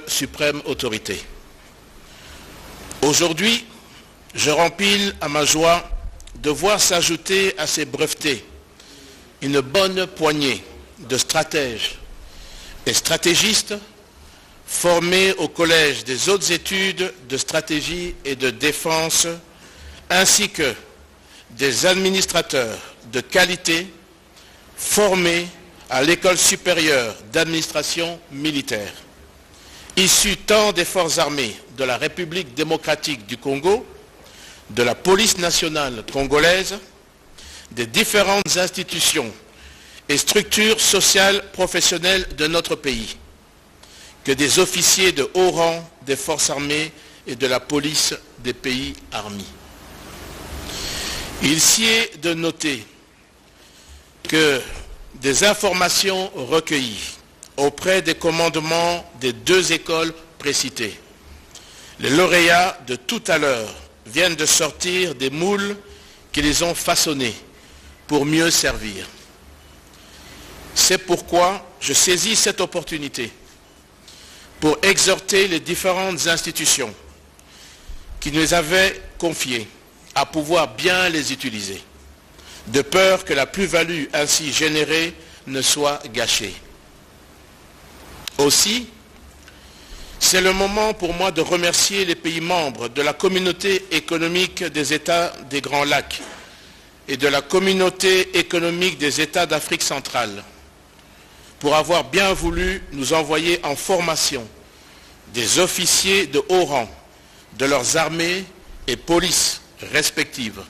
suprême autorité. Aujourd'hui, je rempile à ma joie de voir s'ajouter à ces brevetés une bonne poignée de stratèges et stratégistes formés au Collège des hautes études de stratégie et de défense, ainsi que des administrateurs de qualité formés à l'École supérieure d'administration militaire, issus tant des forces armées de la République démocratique du Congo, de la police nationale congolaise, des différentes institutions et structures sociales professionnelles de notre pays, que des officiers de haut rang des forces armées et de la police des pays armés. Il s'y est de noter que des informations recueillies auprès des commandements des deux écoles précitées, les lauréats de tout à l'heure viennent de sortir des moules qui les ont façonnés pour mieux servir. C'est pourquoi je saisis cette opportunité pour exhorter les différentes institutions qui nous avaient confiées à pouvoir bien les utiliser, de peur que la plus-value ainsi générée ne soit gâchée. Aussi, c'est le moment pour moi de remercier les pays membres de la communauté économique des États des Grands Lacs et de la communauté économique des États d'Afrique centrale pour avoir bien voulu nous envoyer en formation des officiers de haut rang de leurs armées et polices respectives.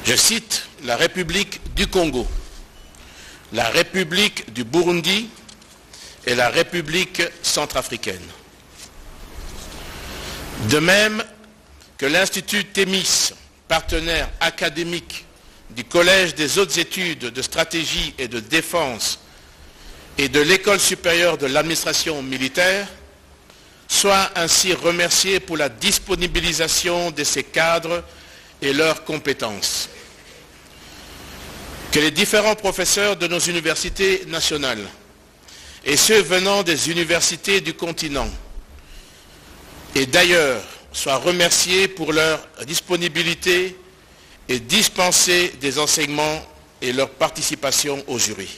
Je cite la République du Congo, la République du Burundi et la République centrafricaine. De même que l'Institut Thémis, partenaire académique du Collège des hautes études de stratégie et de défense et de l'École supérieure de l'administration militaire, soit ainsi remercié pour la disponibilisation de ces cadres et leurs compétences. Que les différents professeurs de nos universités nationales et ceux venant des universités du continent et d'ailleurs soient remerciés pour leur disponibilité et dispenser des enseignements et leur participation au jury.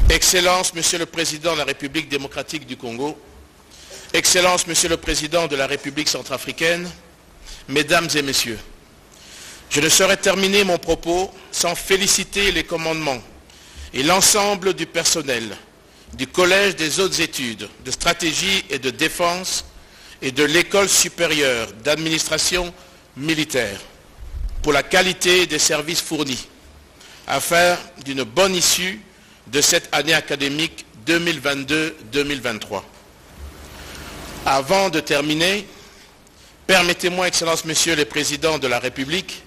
Excellences, Monsieur le Président de la République démocratique du Congo, Excellences, Monsieur le Président de la République centrafricaine, Mesdames et Messieurs, je ne saurais terminer mon propos sans féliciter les commandements et l'ensemble du personnel du Collège des hautes études de stratégie et de défense et de l'École supérieure d'administration militaire pour la qualité des services fournis afin d'une bonne issue de cette année académique 2022-2023. Avant de terminer, permettez-moi, Excellences, Messieurs les Présidents de la République,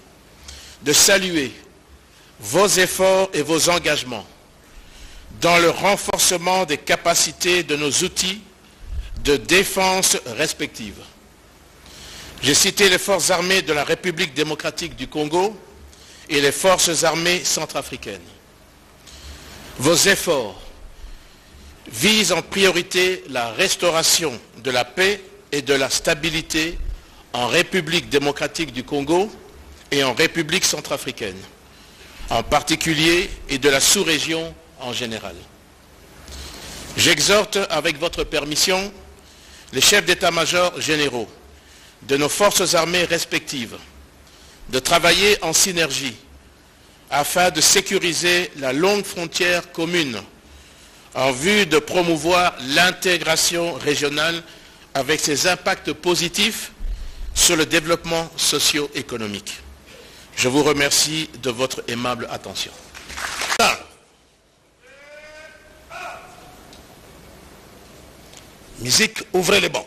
de saluer vos efforts et vos engagements dans le renforcement des capacités de nos outils de défense respectives. J'ai cité les forces armées de la République démocratique du Congo et les forces armées centrafricaines. Vos efforts visent en priorité la restauration de la paix et de la stabilité en République démocratique du Congo et en République centrafricaine, en particulier, et de la sous-région en général. J'exhorte, avec votre permission, les chefs d'état-major généraux de nos forces armées respectives de travailler en synergie afin de sécuriser la longue frontière commune en vue de promouvoir l'intégration régionale avec ses impacts positifs sur le développement socio-économique. Je vous remercie de votre aimable attention. Musique, ouvrez les bancs.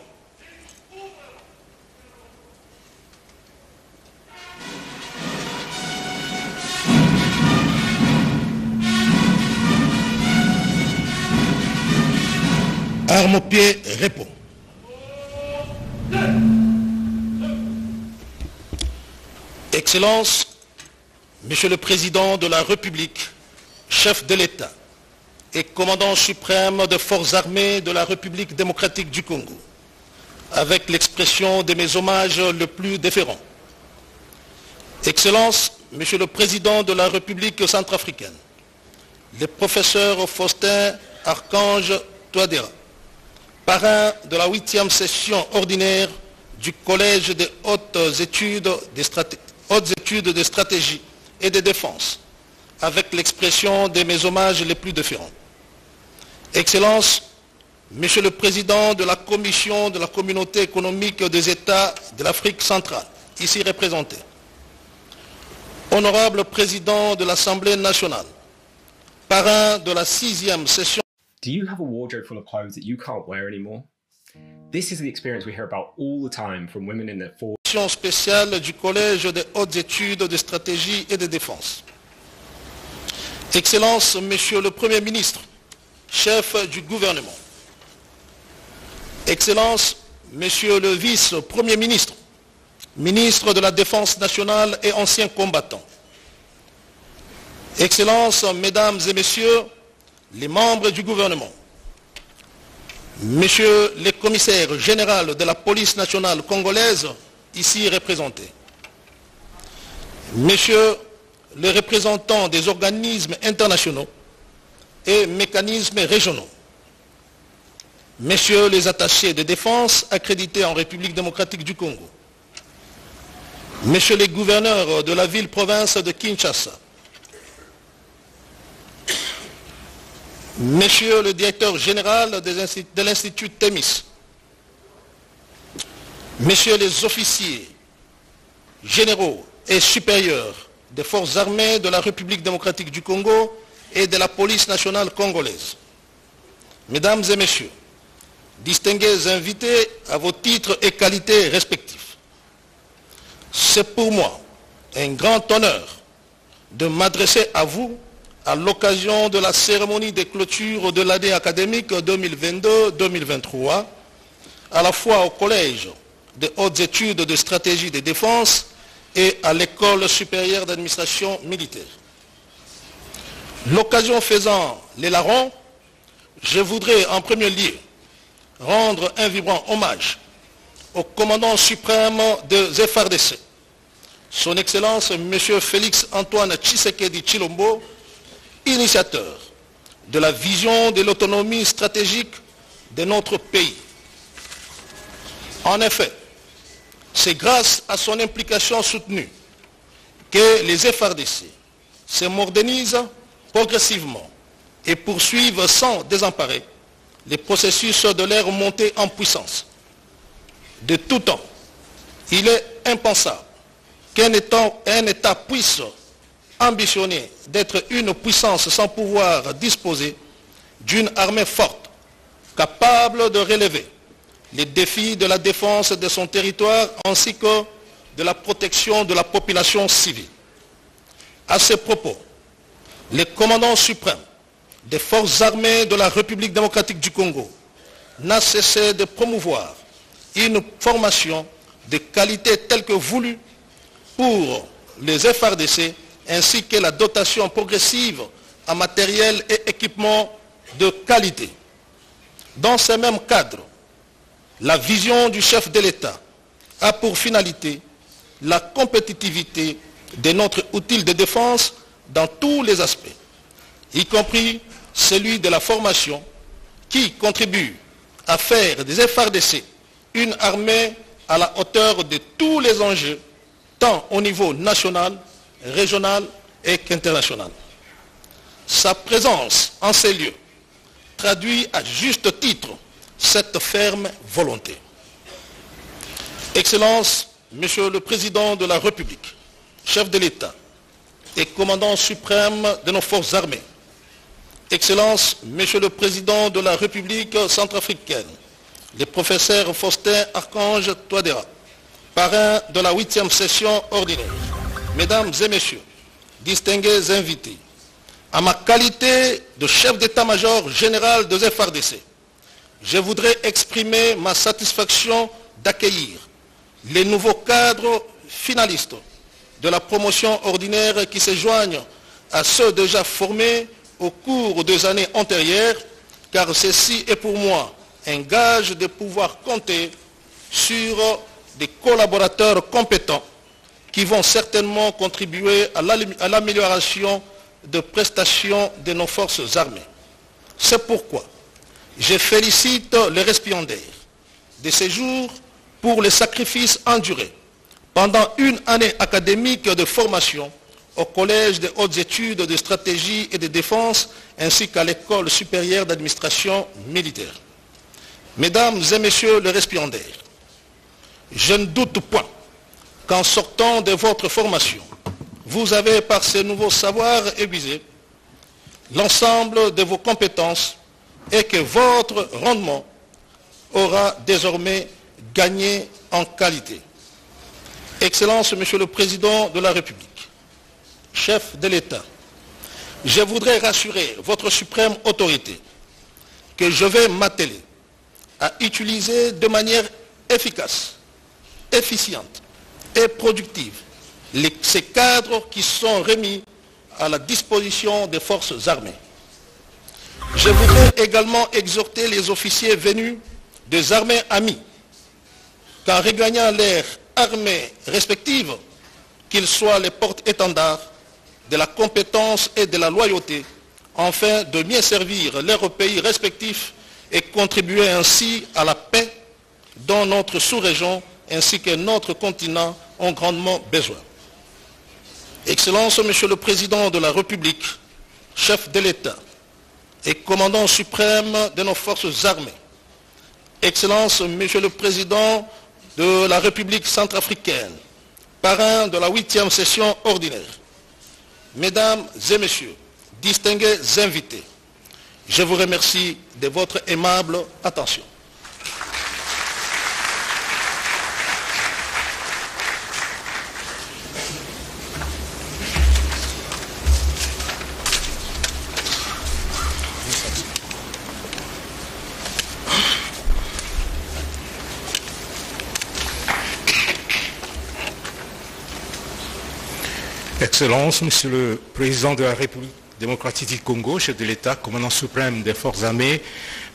Arme au pied, répond. Excellences, Monsieur le Président de la République, chef de l'État, et commandant suprême des forces armées de la République démocratique du Congo, avec l'expression de mes hommages le plus déférents. Excellences, Monsieur le Président de la République centrafricaine, le professeur Faustin Archange Touadéra, parrain de la 8e session ordinaire du Collège des hautes études de stratégie et de défense, avec l'expression de mes hommages les plus déférents. Excellences, Monsieur le Président de la Commission de la Communauté économique des États de l'Afrique centrale, ici représenté. Honorable Président de l'Assemblée nationale, parrain de la 6e session. Do you have a wardrobe full of clothes that you can't wear anymore? This is the experience we hear about all the time from women in their 40s. Spéciale du Collège des hautes études de stratégie et de défense. Excellences, Monsieur le Premier ministre, chef du gouvernement. Excellences, Monsieur le vice-premier ministre, ministre de la Défense nationale et ancien combattant. Excellences, Mesdames et Messieurs, les membres du gouvernement. Monsieur le commissaire général de la police nationale congolaise, ici représenté. Messieurs les représentants des organismes internationaux et mécanismes régionaux. Messieurs les attachés de défense accrédités en République démocratique du Congo. Messieurs les gouverneurs de la ville-province de Kinshasa. Monsieur le directeur général de l'Institut Thémis. Messieurs les officiers généraux et supérieurs des forces armées de la République démocratique du Congo et de la police nationale congolaise. Mesdames et messieurs, distingués invités à vos titres et qualités respectifs. C'est pour moi un grand honneur de m'adresser à vous à l'occasion de la cérémonie de clôture de l'année académique 2022-2023, à la fois au Collège des hautes études de stratégie de défense et à l'École supérieure d'administration militaire. L'occasion faisant les larrons, je voudrais en premier lieu rendre un vibrant hommage au commandant suprême de FARDC, son Excellence M. Félix Antoine Tshisekedi Tshilombo, initiateur de la vision de l'autonomie stratégique de notre pays. En effet, c'est grâce à son implication soutenue que les FARDC se modernisent progressivement et poursuivent sans désemparer les processus de leur montée en puissance. De tout temps, il est impensable qu'un État puisse ambitionner d'être une puissance sans pouvoir disposer d'une armée forte, capable de relever les défis de la défense de son territoire ainsi que de la protection de la population civile. À ce propos, le commandant suprême des forces armées de la République démocratique du Congo n'a cessé de promouvoir une formation de qualité telle que voulue pour les FARDC ainsi que la dotation progressive en matériel et équipement de qualité. Dans ce même cadre, la vision du chef de l'État a pour finalité la compétitivité de notre outil de défense dans tous les aspects, y compris celui de la formation qui contribue à faire des FARDC une armée à la hauteur de tous les enjeux, tant au niveau national, régional et international. Sa présence en ces lieux traduit à juste titre cette ferme volonté. Excellence, Monsieur le Président de la République, chef de l'État et commandant suprême de nos forces armées, Excellence, Monsieur le Président de la République centrafricaine, le professeur Faustin Archange Touadéra, parrain de la 8e session ordinaire, Mesdames et Messieurs, distingués invités, à ma qualité de chef d'état-major général de FARDC, je voudrais exprimer ma satisfaction d'accueillir les nouveaux cadres finalistes de la promotion ordinaire qui se joignent à ceux déjà formés au cours des années antérieures, car ceci est pour moi un gage de pouvoir compter sur des collaborateurs compétents qui vont certainement contribuer à l'amélioration de prestations de nos forces armées. C'est pourquoi je félicite les récipiendaires de ces jours pour les sacrifices endurés pendant une année académique de formation au Collège des hautes études de stratégie et de défense ainsi qu'à l'École supérieure d'administration militaire. Mesdames et messieurs les récipiendaires, je ne doute point qu'en sortant de votre formation, vous avez par ces nouveaux savoirs aiguisés l'ensemble de vos compétences et que votre rendement aura désormais gagné en qualité. Excellence, Monsieur le Président de la République, chef de l'État, je voudrais rassurer votre suprême autorité que je vais m'atteler à utiliser de manière efficace, efficiente et productive ces cadres qui sont remis à la disposition des forces armées. Je voudrais également exhorter les officiers venus des armées amies qu'en regagnant leurs armées respectives, qu'ils soient les porte-étendards de la compétence et de la loyauté, afin de mieux servir leurs pays respectifs et contribuer ainsi à la paix dont notre sous-région ainsi que notre continent ont grandement besoin. Excellence, Monsieur le Président de la République, chef de l'État et commandant suprême de nos forces armées, Excellence, Monsieur le Président de la République centrafricaine, parrain de la 8e session ordinaire, Mesdames et Messieurs, distingués invités, je vous remercie de votre aimable attention. Excellences, Monsieur le Président de la République démocratique du Congo, chef de l'État, commandant suprême des forces armées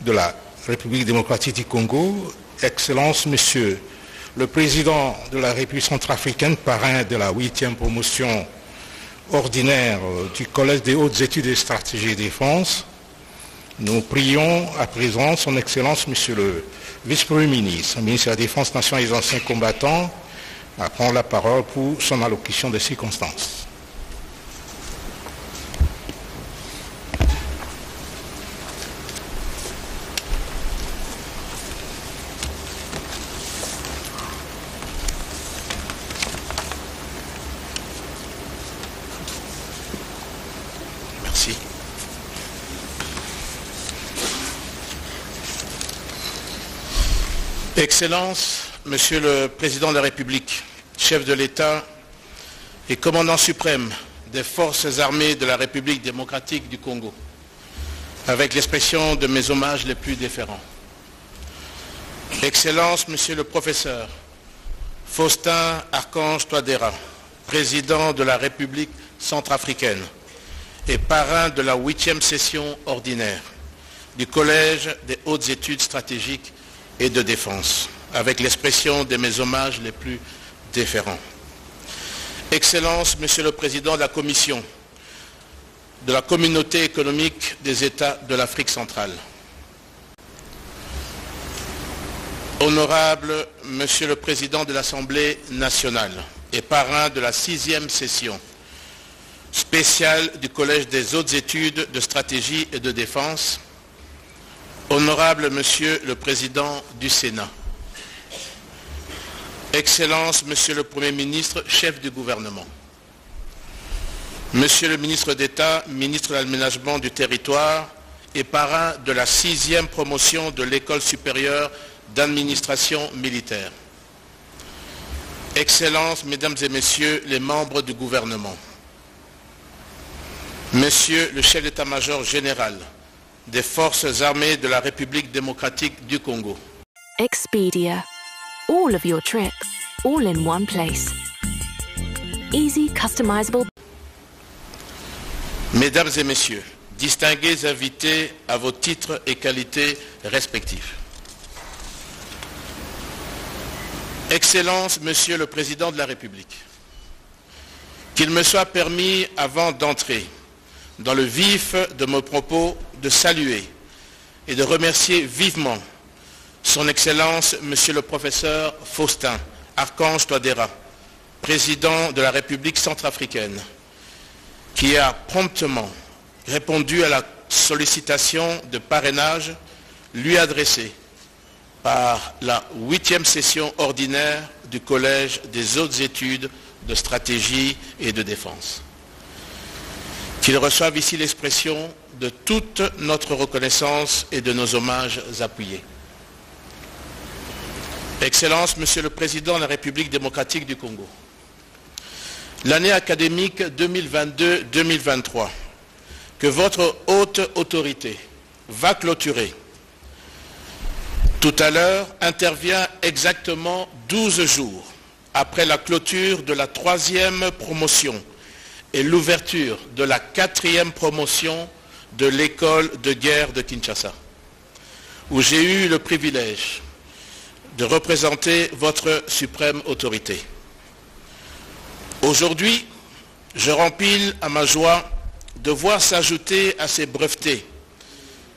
de la République démocratique du Congo, Excellences, Monsieur le Président de la République centrafricaine, parrain de la 8e promotion ordinaire du Collège des hautes études de stratégie et défense, nous prions à présent son Excellence, Monsieur le Vice-Premier ministre, ministre de la Défense nationale et des anciens combattants, à prendre la parole pour son allocution de circonstances. Merci. Excellences, Monsieur le Président de la République, chef de l'État et commandant suprême des forces armées de la République démocratique du Congo, avec l'expression de mes hommages les plus déférents. Excellences, Monsieur le Professeur Faustin Archange Touadéra, président de la République centrafricaine et parrain de la 8e session ordinaire du Collège des hautes études stratégiques et de défense, avec l'expression de mes hommages les plus déférents. Excellences, Monsieur le Président de la Commission de la Communauté économique des États de l'Afrique centrale. Honorable Monsieur le Président de l'Assemblée nationale et parrain de la 6e session spéciale du Collège des hautes études de stratégie et de défense. Honorable Monsieur le Président du Sénat. Excellences, Monsieur le Premier ministre, chef du gouvernement. Monsieur le ministre d'État, ministre de l'Aménagement du territoire et parrain de la 6e promotion de l'École supérieure d'administration militaire. Excellences, Mesdames et Messieurs les membres du gouvernement. Monsieur le chef d'état-major général des forces armées de la République démocratique du Congo. Expedia. All of your trips, all in one place. Easy, customizable. Mesdames et Messieurs, distingués invités à vos titres et qualités respectifs. Excellence, Monsieur le Président de la République, qu'il me soit permis, avant d'entrer dans le vif de mes propos, de saluer et de remercier vivement Son Excellence, Monsieur le Professeur Faustin Archange Touadéra, Président de la République centrafricaine, qui a promptement répondu à la sollicitation de parrainage lui adressée par la 8e session ordinaire du Collège des hautes études de stratégie et de défense. Qu'il reçoive ici l'expression de toute notre reconnaissance et de nos hommages appuyés. Excellence, Monsieur le Président de la République démocratique du Congo, l'année académique 2022-2023 que votre haute autorité va clôturer tout à l'heure intervient exactement 12 jours après la clôture de la 3e promotion et l'ouverture de la 4e promotion de l'école de guerre de Kinshasa, où j'ai eu le privilège de représenter votre suprême autorité. Aujourd'hui, je rempile à ma joie de voir s'ajouter à ces brevetés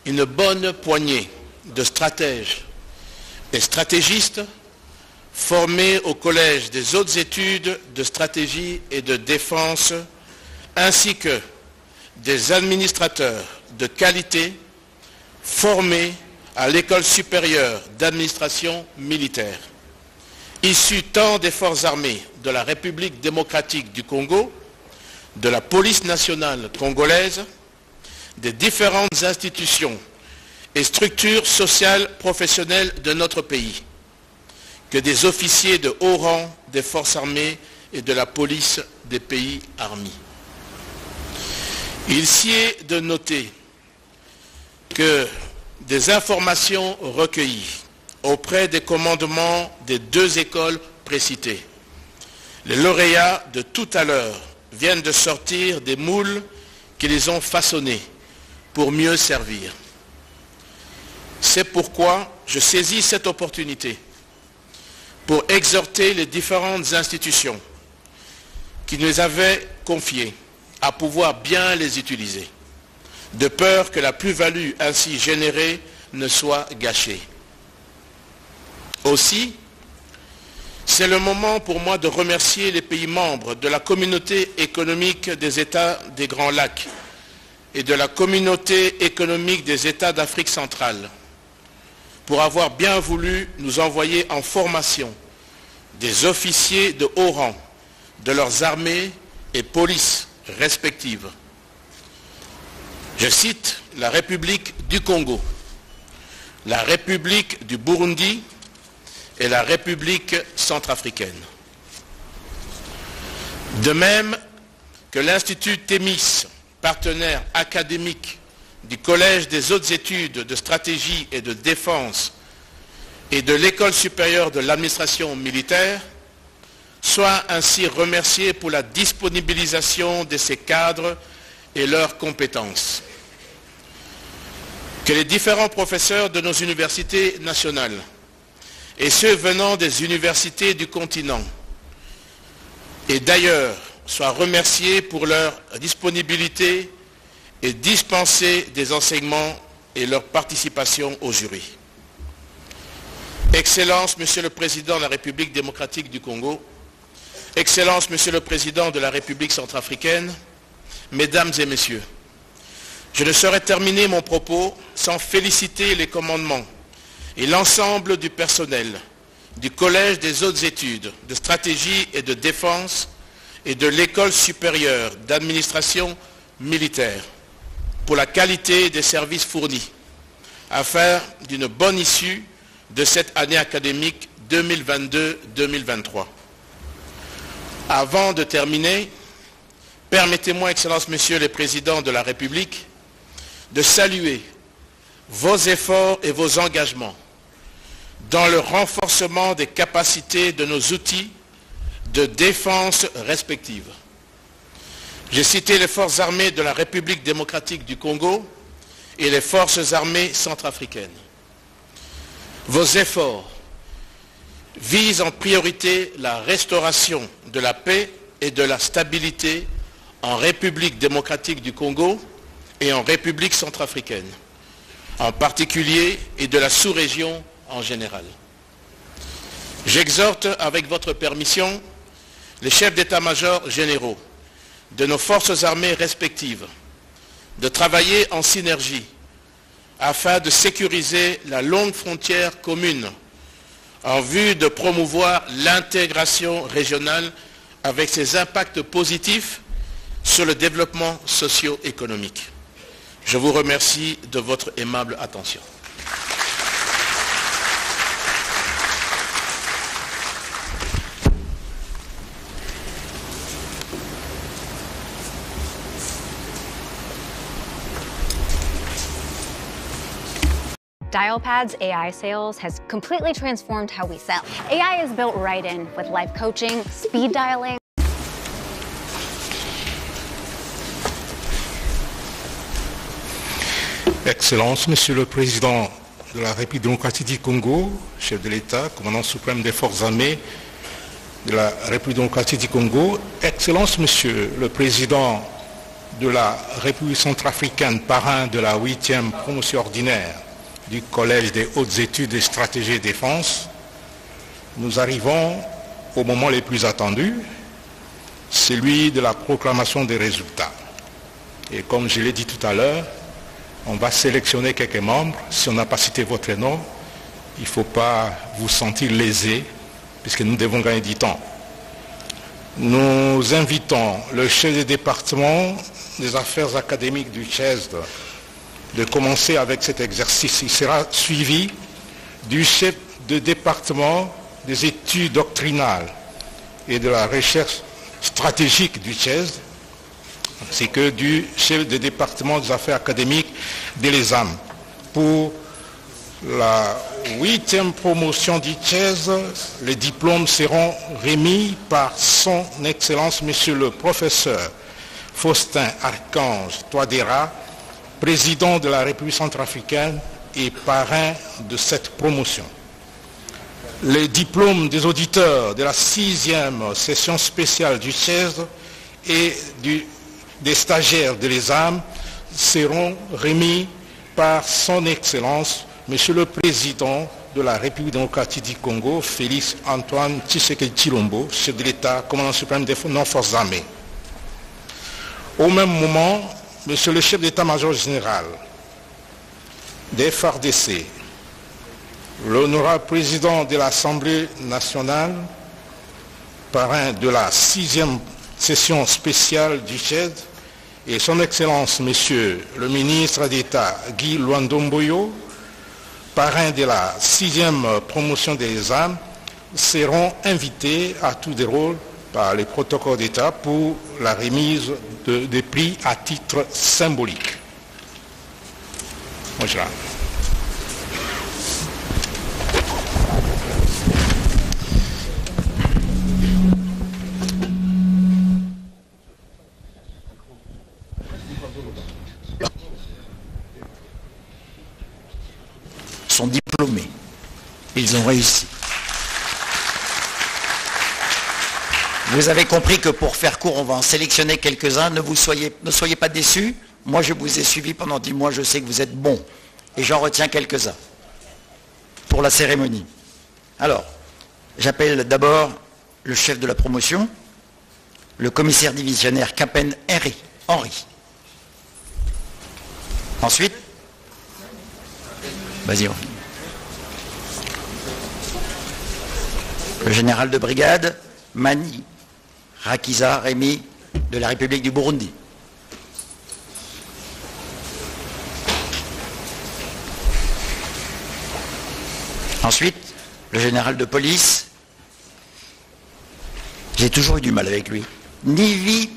une bonne poignée de stratèges et stratégistes formés au Collège des hautes études de stratégie et de défense, ainsi que des administrateurs de qualité formés à l'École supérieure d'administration militaire, issus tant des forces armées de la République démocratique du Congo, de la police nationale congolaise, des différentes institutions et structures sociales professionnelles de notre pays, que des officiers de haut rang des forces armées et de la police des pays armés. Il s'y est de noter que des informations recueillies auprès des commandements des 2 écoles précitées, les lauréats de tout à l'heure viennent de sortir des moules qui les ont façonnés pour mieux servir. C'est pourquoi je saisis cette opportunité pour exhorter les différentes institutions qui nous avaient confiées à pouvoir bien les utiliser, de peur que la plus-value ainsi générée ne soit gâchée. Aussi, c'est le moment pour moi de remercier les pays membres de la communauté économique des États des Grands Lacs et de la communauté économique des États d'Afrique centrale pour avoir bien voulu nous envoyer en formation des officiers de haut rang de leurs armées et polices respectives. Je cite la République du Congo, la République du Burundi et la République centrafricaine. De même que l'Institut Thémis, partenaire académique du Collège des hautes études de stratégie et de défense et de l'École supérieure de l'administration militaire, soit ainsi remercié pour la disponibilisation de ces cadres et leurs compétences. Que les différents professeurs de nos universités nationales et ceux venant des universités du continent et d'ailleurs soient remerciés pour leur disponibilité et dispenser des enseignements et leur participation au jury. Excellence, Monsieur le Président de la République démocratique du Congo, Excellence, Monsieur le Président de la République centrafricaine, Mesdames et Messieurs, je ne saurais terminer mon propos sans féliciter les commandements et l'ensemble du personnel du Collège des hautes études de stratégie et de défense et de l'École supérieure d'administration militaire pour la qualité des services fournis, afin d'une bonne issue de cette année académique 2022-2023. Avant de terminer, permettez-moi, Excellences, Messieurs les Présidents de la République, de saluer vos efforts et vos engagements dans le renforcement des capacités de nos outils de défense respectives. J'ai cité les forces armées de la République démocratique du Congo et les forces armées centrafricaines. Vos efforts visent en priorité la restauration de la paix et de la stabilité en République démocratique du Congo et en République centrafricaine, en particulier, et de la sous-région en général. J'exhorte, avec votre permission, les chefs d'état-major généraux de nos forces armées respectives de travailler en synergie afin de sécuriser la longue frontière commune en vue de promouvoir l'intégration régionale avec ses impacts positifs sur le développement socio-économique. Je vous remercie de votre aimable attention. Dialpad's AI sales has completely transformed how we sell. AI is built right in with live coaching, speed dialing. Excellences, Monsieur le Président de la République démocratique du Congo, chef de l'État, commandant suprême des forces armées de la République démocratique du Congo, Excellences, Monsieur le Président de la République centrafricaine, parrain de la 8e promotion ordinaire du Collège des hautes études et stratégie et défense, nous arrivons au moment le plus attendu, celui de la proclamation des résultats. Et comme je l'ai dit tout à l'heure, on va sélectionner quelques membres. Si on n'a pas cité votre nom, il ne faut pas vous sentir lésé, puisque nous devons gagner du temps. Nous invitons le chef du département des affaires académiques du CHESD de commencer avec cet exercice. Il sera suivi du chef de département des études doctrinales et de la recherche stratégique du CHESD, ainsi que du chef de département des affaires académiques de l'ESAM. Pour la 8e promotion du CHESD, les diplômes seront remis par son Excellence, Monsieur le Professeur Faustin Archange Touadéra, président de la République centrafricaine et parrain de cette promotion. Les diplômes des auditeurs de la 6e session spéciale du CHESD et des stagiaires de l'ESAM seront remis par son Excellence, Monsieur le Président de la République démocratique du Congo, Félix Antoine Tshisekedi Tshilombo, chef de l'État, commandant suprême des forces armées. Au même moment, Monsieur le chef d'état-major général des FARDC, l'honorable président de l'Assemblée nationale, parrain de la 6e session spéciale du CHED, et son Excellence, Monsieur le ministre d'État Guy Luandomboyo, parrain de la 6e promotion des âmes, seront invités à tour de rôle par les protocoles d'État pour la remise des prix à titre symbolique. Bonjour. Sont diplômés. Ils ont réussi. Vous avez compris que pour faire court, on va en sélectionner quelques-uns. Ne soyez pas déçus. Moi, je vous ai suivi pendant 10 mois. Je sais que vous êtes bons. Et j'en retiens quelques-uns pour la cérémonie. Alors, j'appelle d'abord le chef de la promotion, le commissaire divisionnaire Capen Henri. Ensuite, vas-y. Le général de brigade, Mani Rakiza Rémi de la République du Burundi. Ensuite, le général de police, j'ai toujours eu du mal avec lui, Nivi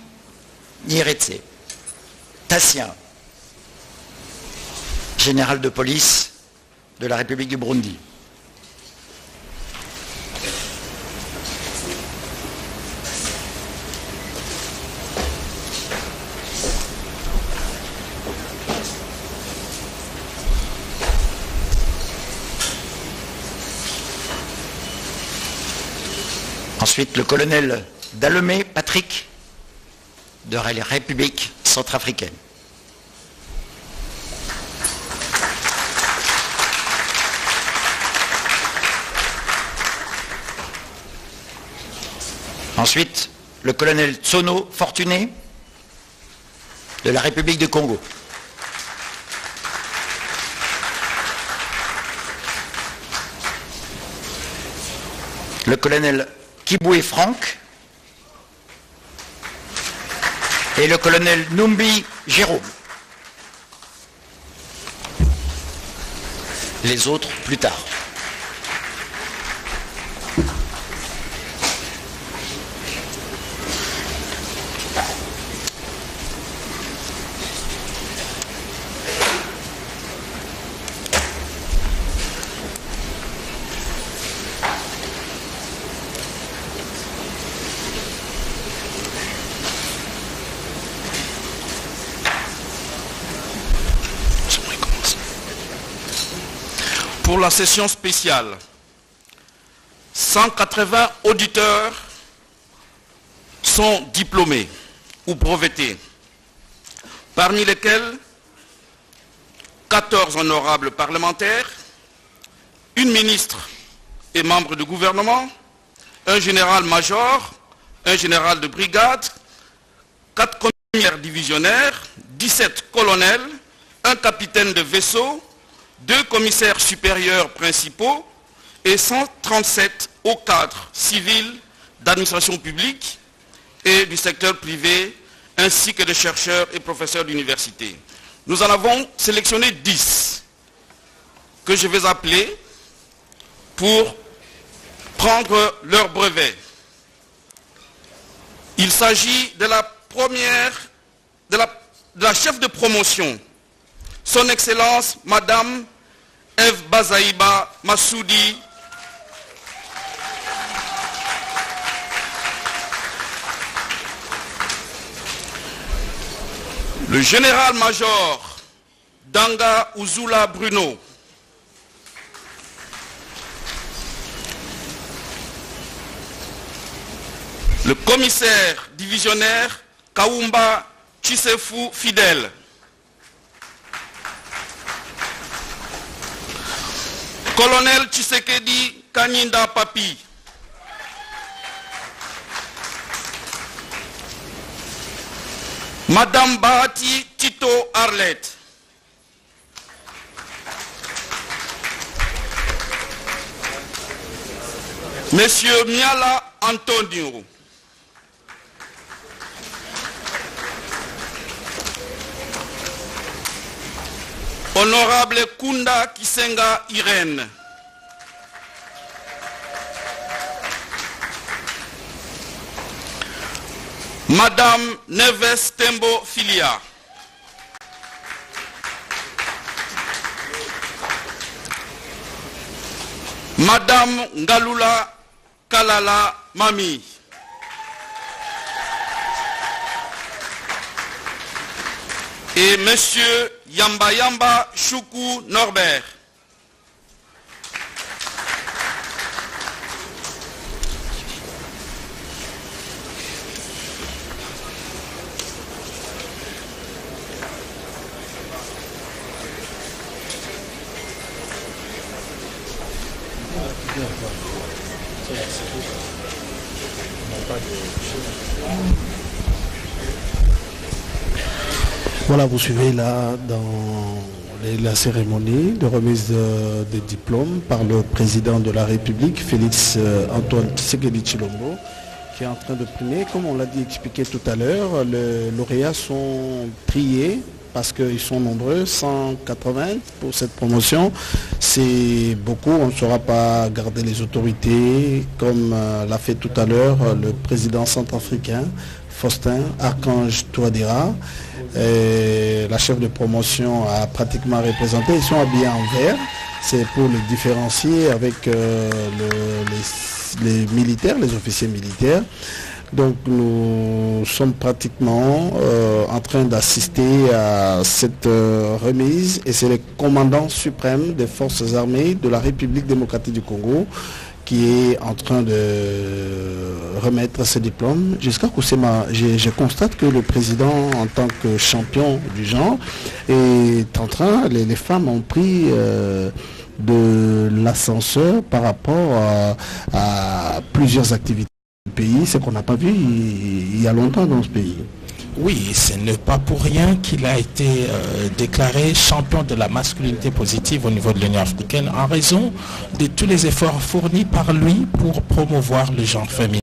Niretse, Tassien, général de police de la République du Burundi. Ensuite, le colonel Dalemé Patrick, de la République centrafricaine. Ensuite, le colonel Tsono Fortuné, de la République du Congo. Le colonel Kiboué Franck et le colonel Numbi Jérôme. Les autres plus tard. Pour la session spéciale, 180 auditeurs sont diplômés ou brevetés, parmi lesquels 14 honorables parlementaires, une ministre et membre du gouvernement, un général-major, un général de brigade, 4 commissaires divisionnaires, 17 colonels, un capitaine de vaisseau, 2 commissaires supérieurs principaux et 137 hauts cadres civils d'administration publique et du secteur privé, ainsi que des chercheurs et professeurs d'université. Nous en avons sélectionné 10 que je vais appeler pour prendre leur brevet. Il s'agit de la première, de la chef de promotion, Son Excellence Madame Eve Bazaïba Massoudi, le général-major Danga Uzula Bruno, le commissaire divisionnaire Kaumba Chisefu Fidel, colonel Tshisekedi Kanyinda Papi, Madame Bahati Tito Arlette, Monsieur Miala Antonio, Honorable Kunda Kisenga Irène, Madame Neves Tembo Filia, Madame Ngalula Kalala Mami, et Monsieur Yamba Yamba Choukou Norbert. Voilà, vous suivez là dans la cérémonie de remise de diplôme par le président de la République, Félix Antoine Tshisekedi Tshilombo, qui est en train de primer. Comme on l'a dit, expliqué tout à l'heure, les lauréats sont triés parce qu'ils sont nombreux, 180 pour cette promotion. C'est beaucoup, on ne saura pas garder les autorités, comme l'a fait tout à l'heure le président centrafricain, Faustin Archange Touadéra. La chef de promotion a pratiquement représenté. Ils sont habillés en vert. C'est pour les différencier avec les militaires, les officiers militaires. Donc nous sommes pratiquement en train d'assister à cette remise et c'est le commandant suprême des forces armées de la République démocratique du Congo qui est en train de remettre ses diplômes. Jusqu'à Kousema, je constate que le président, en tant que champion du genre, est en train, les femmes ont pris de l'ascenseur par rapport à plusieurs activités du pays, ce qu'on n'a pas vu il y a longtemps dans ce pays. Oui, ce n'est pas pour rien qu'il a été déclaré champion de la masculinité positive au niveau de l'Union africaine en raison de tous les efforts fournis par lui pour promouvoir le genre féminin.